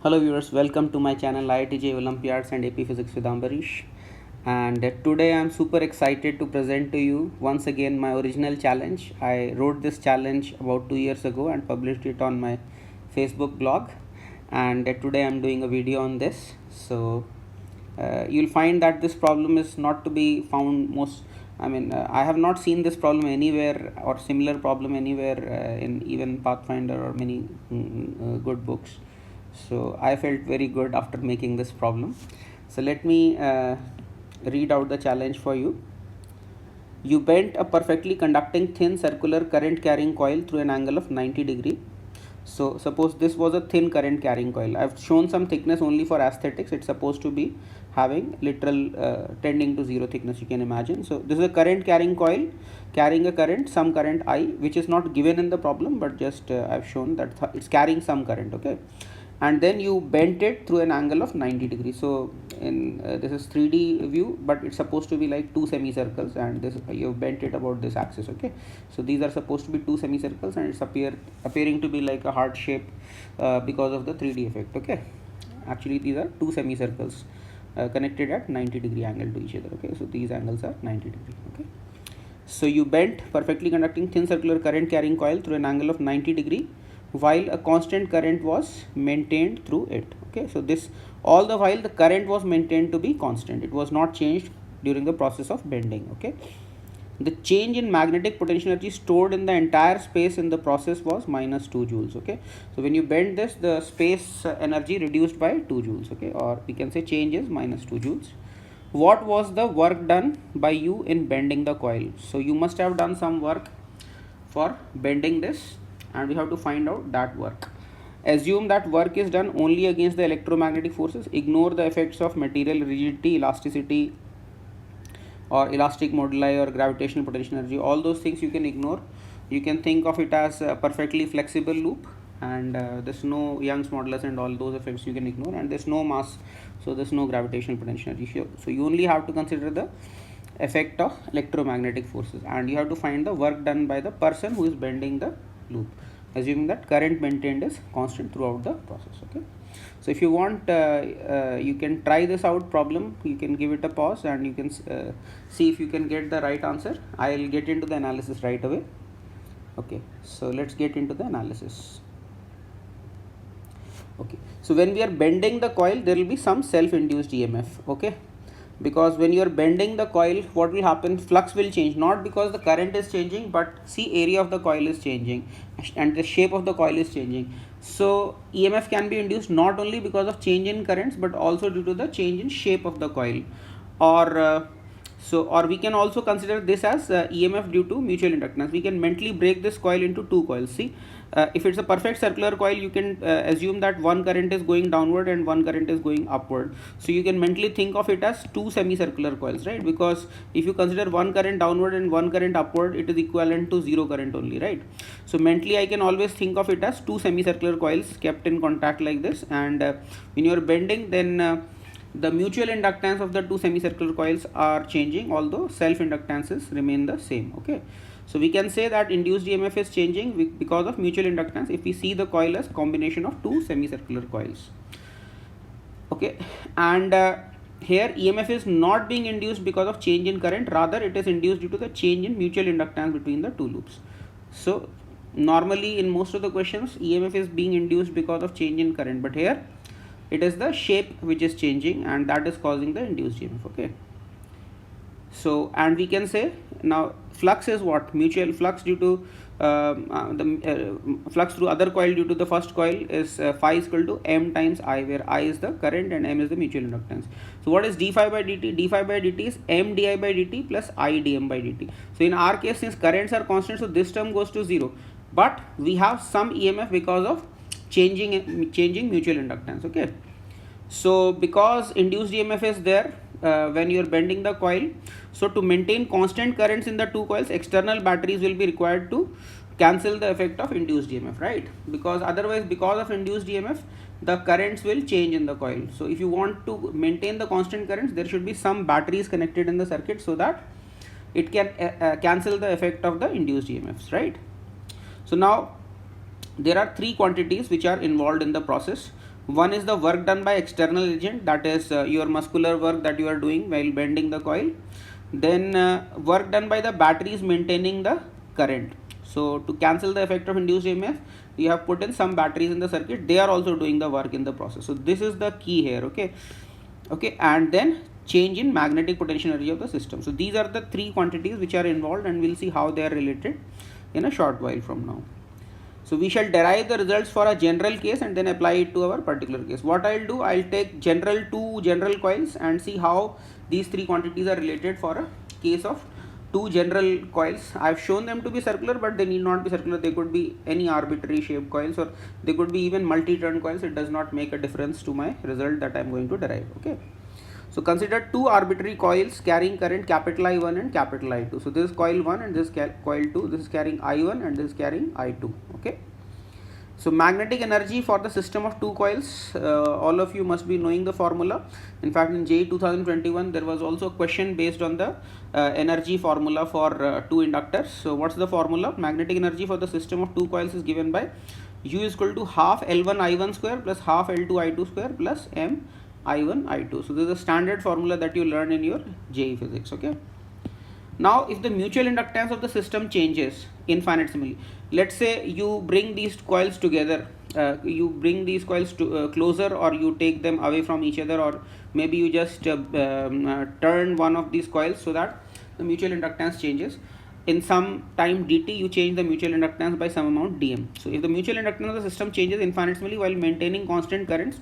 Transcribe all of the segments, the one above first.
Hello viewers, welcome to my channel IITJ Olympiads and AP Physics with Ambarish. And today I am super excited to present to you once again my original challenge. I wrote this challenge about 2 years ago and published it on my Facebook blog. And today I am doing a video on this. So you'll find that this problem is not to be found I have not seen this problem anywhere or similar problem anywhere in even Pathfinder or many good books. So I felt very good after making this problem. So let me read out the challenge for you. You bent a perfectly conducting thin circular current carrying coil through an angle of 90 degree. So suppose this was a thin current carrying coil. I've shown some thickness only for aesthetics. It's supposed to be having literal tending to zero thickness, you can imagine. So this is a current carrying coil carrying a current, some current I, which is not given in the problem, but just I've shown that it's carrying some current, okay. And then you bent it through an angle of 90 degrees. So in this is 3D view, but it's supposed to be like two semicircles, and this you've bent it about this axis, okay. So these are supposed to be two semicircles, and it's appearing to be like a heart shape because of the 3D effect, okay. Actually these are two semicircles connected at 90 degree angle to each other, okay. So these angles are 90 degree, okay. So you bent perfectly conducting thin circular current carrying coil through an angle of 90 degree while a constant current was maintained through it, okay. So this all the while the current was maintained to be constant, it was not changed during the process of bending, okay. The change in magnetic potential energy stored in the entire space in the process was minus 2 joules, okay. So when you bend this, the space energy reduced by 2 joules, okay, or we can say change is minus 2 joules. What was the work done by you in bending the coil? So you must have done some work for bending this, and we have to find out that work. Assume that work is done only against the electromagnetic forces. Ignore the effects of material rigidity, elasticity, or elastic moduli, or gravitational potential energy. All those things you can ignore. You can think of it as a perfectly flexible loop, and there's no Young's modulus and all those effects you can ignore, and there's no mass, so there's no gravitational potential energy. So you only have to consider the effect of electromagnetic forces, and you have to find the work done by the person who is bending the loop, assuming that current maintained is constant throughout the process, okay. So if you want, you can try this out problem, you can give it a pause, and you can see if you can get the right answer. I'll get into the analysis right away, okay. So let's get into the analysis, okay. So when we are bending the coil, there will be some self-induced EMF, okay, because when you are bending the coil, what will happen? Flux will change, not because the current is changing, but see, area of the coil is changing and the shape of the coil is changing. So EMF can be induced not only because of change in currents, but also due to the change in shape of the coil, or we can also consider this as EMF due to mutual inductance. We can mentally break this coil into two coils. See, if it's a perfect circular coil, you can assume that one current is going downward and one current is going upward. So you can mentally think of it as two semicircular coils, right? Because if you consider one current downward and one current upward, it is equivalent to zero current only, right? So mentally I can always think of it as two semicircular coils kept in contact like this, and when you are bending, then the mutual inductance of the two semicircular coils are changing, although self inductances remain the same, okay. So we can say that induced EMF is changing because of mutual inductance if we see the coil as combination of two semicircular coils, okay. And here EMF is not being induced because of change in current, rather it is induced due to the change in mutual inductance between the two loops. So normally in most of the questions EMF is being induced because of change in current, but here it is the shape which is changing, and that is causing the induced EMF, okay. So, and we can say now flux is what? Mutual flux due to flux through other coil due to the first coil is phi is equal to m times I, where I is the current and m is the mutual inductance. So what is d phi by dt? D phi by dt is m di by dt plus I dm by dt. So in our case, since currents are constant, so this term goes to 0, but we have some EMF because of changing mutual inductance, okay. So because induced EMF is there when you are bending the coil, so to maintain constant currents in the two coils, external batteries will be required to cancel the effect of induced EMF, right? Because otherwise, because of induced EMF, the currents will change in the coil. So if you want to maintain the constant currents, there should be some batteries connected in the circuit so that it can cancel the effect of the induced EMFs, right? So now there are three quantities which are involved in the process. One is the work done by external agent, that is your muscular work that you are doing while bending the coil. Then work done by the batteries maintaining the current. So to cancel the effect of induced EMF, you have put in some batteries in the circuit, they are also doing the work in the process. So this is the key here. Okay, and then change in magnetic potential energy of the system. So these are the three quantities which are involved, and we'll see how they are related in a short while from now. So we shall derive the results for a general case and then apply it to our particular case. What I'll do, I'll take two general coils and see how these three quantities are related for a case of two general coils. I've shown them to be circular, but they need not be circular. They could be any arbitrary shaped coils, or they could be even multi-turn coils. It does not make a difference to my result that I'm going to derive. Okay. So consider two arbitrary coils carrying current capital I1 and capital I2. So this is coil 1 and this is coil 2. This is carrying I1 and this is carrying I2. Okay. So magnetic energy for the system of two coils, all of you must be knowing the formula. In fact, in JEE 2021 there was also a question based on the energy formula for two inductors. So what's the formula? Magnetic energy for the system of two coils is given by U is equal to half L1 I1 square plus half L2 I2 square plus M I1 I2. So this is a standard formula that you learn in your JEE physics. Okay. Now if the mutual inductance of the system changes infinitesimally, let's say you bring these coils together, you bring these coils to closer, or you take them away from each other, or maybe you just turn one of these coils so that the mutual inductance changes. In some time dt, you change the mutual inductance by some amount dm. So if the mutual inductance of the system changes infinitesimally while maintaining constant currents,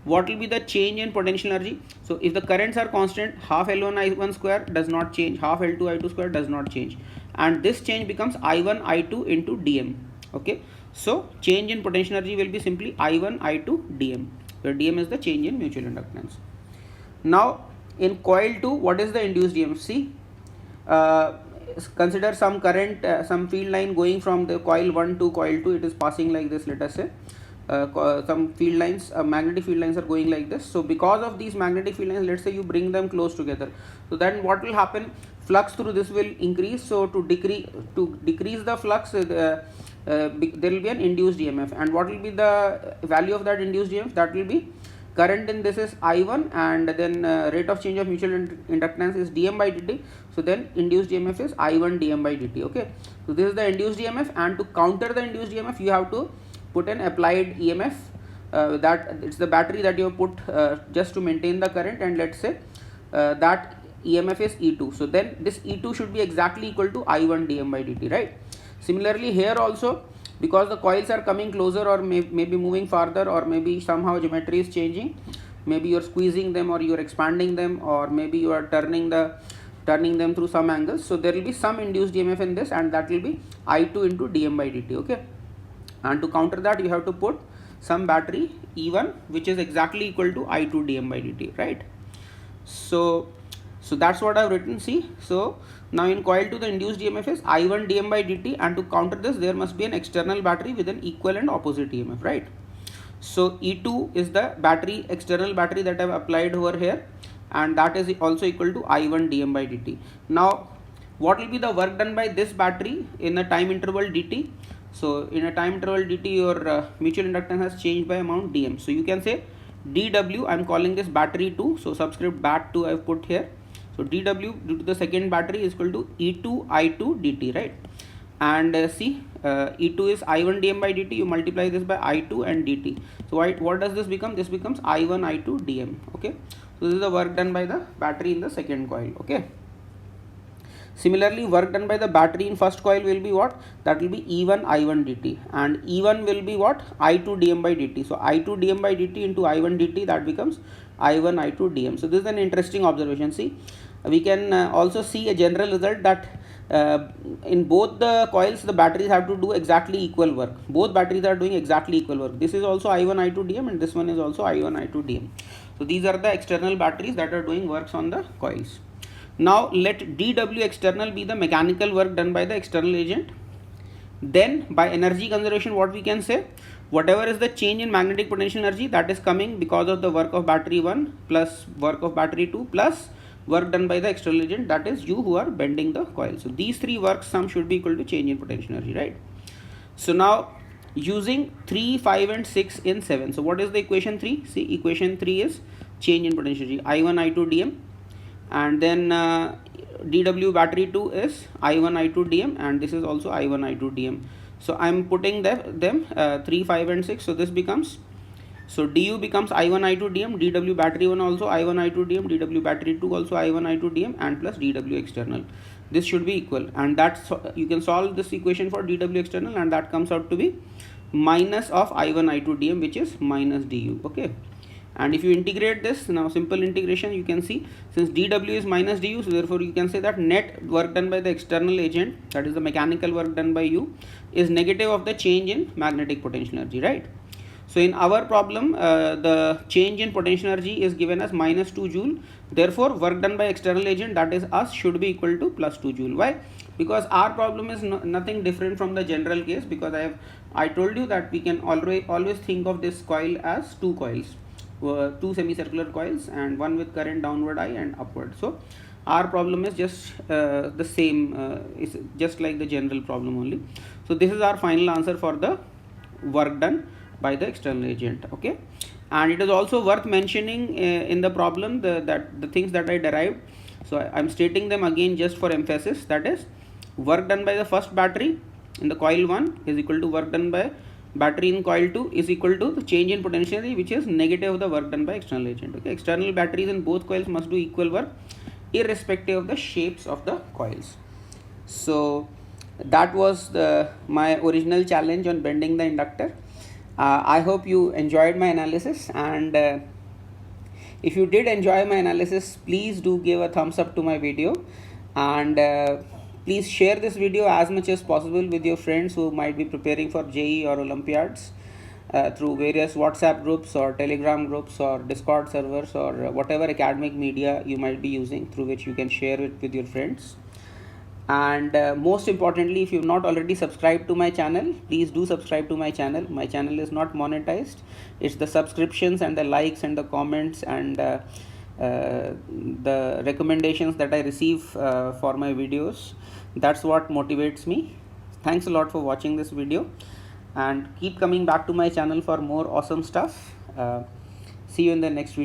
what will be the change in potential energy? So if the currents are constant, half L1 I1 square does not change, half L2 I2 square does not change, and this change becomes I1 I2 into dm. Okay, so change in potential energy will be simply I1 I2 dm, where dm is the change in mutual inductance. Now in coil 2, what is the induced EMF? See, consider some current, some field line going from the coil 1 to coil 2. It is passing like this, let us say. Some field lines, magnetic field lines are going like this. So because of these magnetic field lines, let's say you bring them close together, so then what will happen? Flux through this will increase. So to decrease the flux, there will be an induced EMF, and what will be the value of that induced EMF? That will be current in this is I1, and then rate of change of mutual inductance is dm by dt. So then induced EMF is I1 dm by dt. Okay, so this is the induced EMF, and to counter the induced EMF, you have to put an applied EMF, that it's the battery that you have put just to maintain the current, and let's say that EMF is E2. So then this E2 should be exactly equal to I1 dm by dt, right? Similarly here also, because the coils are coming closer, or maybe moving farther, or maybe somehow geometry is changing, maybe you're squeezing them, or you're expanding them, or maybe you are turning them through some angles. So there will be some induced EMF in this, and that will be I2 into dm by dt. Okay, and to counter that, you have to put some battery E1, which is exactly equal to I2 dm by dt, right? So that's what I've written. See, so now in coil 2, the induced EMF is I1 dm by dt, and to counter this, there must be an external battery with an equal and opposite EMF, right? So E2 is the battery, external battery that I've applied over here, and that is also equal to I1 dm by dt. Now what will be the work done by this battery in a time interval dt? So in a time interval dt, your mutual inductance has changed by amount dm. So you can say dw, I'm calling this battery 2, so subscript bat 2 I've put here. So dw, due to the second battery, is equal to E2 I2 dt, right? And see, E2 is I1 dm by dt, you multiply this by I2 and dt. So what does this become? This becomes I1 I2 dm. Okay, so this is the work done by the battery in the second coil. Okay, similarly, work done by the battery in first coil will be what? That will be E1 I1 dt, and E1 will be what? I2 dm by dt. So I2 dm by dt into I1 dt, that becomes I1 I2 dm. So this is an interesting observation. See, we can also see a general result that in both the coils, the batteries have to do exactly equal work. Both batteries are doing exactly equal work. This is also I1 I2 dm, and this one is also I1 I2 dm. So these are the external batteries that are doing works on the coils. Now let dw external be the mechanical work done by the external agent. Then by energy conservation, what we can say, whatever is the change in magnetic potential energy that is coming because of the work of battery 1 plus work of battery 2 plus work done by the external agent, that is you who are bending the coil. So these three works sum should be equal to change in potential energy, right? So now using 3, 5 and 6 in 7. So what is the equation 3? See, equation 3 is change in potential energy, I1 I2 dm, and then dw battery 2 is I1 I2 dm, and this is also I1 I2 dm. So I'm putting them 3, 5 and 6. So this becomes, so du becomes I1 I2 dm, dw battery 1 also I1 I2 dm, dw battery 2 also I1 I2 dm, and plus dw external. This should be equal, and that's, you can solve this equation for dw external, and that comes out to be minus of I1 I2 dm, which is minus du. Okay, and if you integrate this, now simple integration, you can see since dw is minus du, so therefore you can say that net work done by the external agent, that is the mechanical work done by you, is negative of the change in magnetic potential energy, right? So in our problem, the change in potential energy is given as minus 2 joule. Therefore, work done by external agent, that is us, should be equal to plus 2 joule. Why? Because our problem is nothing different from the general case, because I told you that we can always think of this coil as two coils, two semicircular coils, and one with current downward I and upward. So our problem is just the same, is just like the general problem only. So this is our final answer for the work done by the external agent. Okay, and it is also worth mentioning in the problem that the things that I derived. So I'm stating them again just for emphasis. That is, work done by the first battery in the coil 1 is equal to work done by battery in coil 2 is equal to the change in potential energy, which is negative of the work done by external agent. Okay, external batteries in both coils must do equal work irrespective of the shapes of the coils. So that was my original challenge on bending the inductor. I hope you enjoyed my analysis, and if you did enjoy my analysis, please do give a thumbs up to my video, and please share this video as much as possible with your friends who might be preparing for JEE or Olympiads through various WhatsApp groups or Telegram groups or Discord servers or whatever academic media you might be using, through which you can share it with your friends. And most importantly, if you've not already subscribed to my channel, please do subscribe to my channel. My channel is not monetized. It's the subscriptions and the likes and the comments and the recommendations that I receive for my videos. That's what motivates me. Thanks a lot for watching this video, and keep coming back to my channel for more awesome stuff. See you in the next video.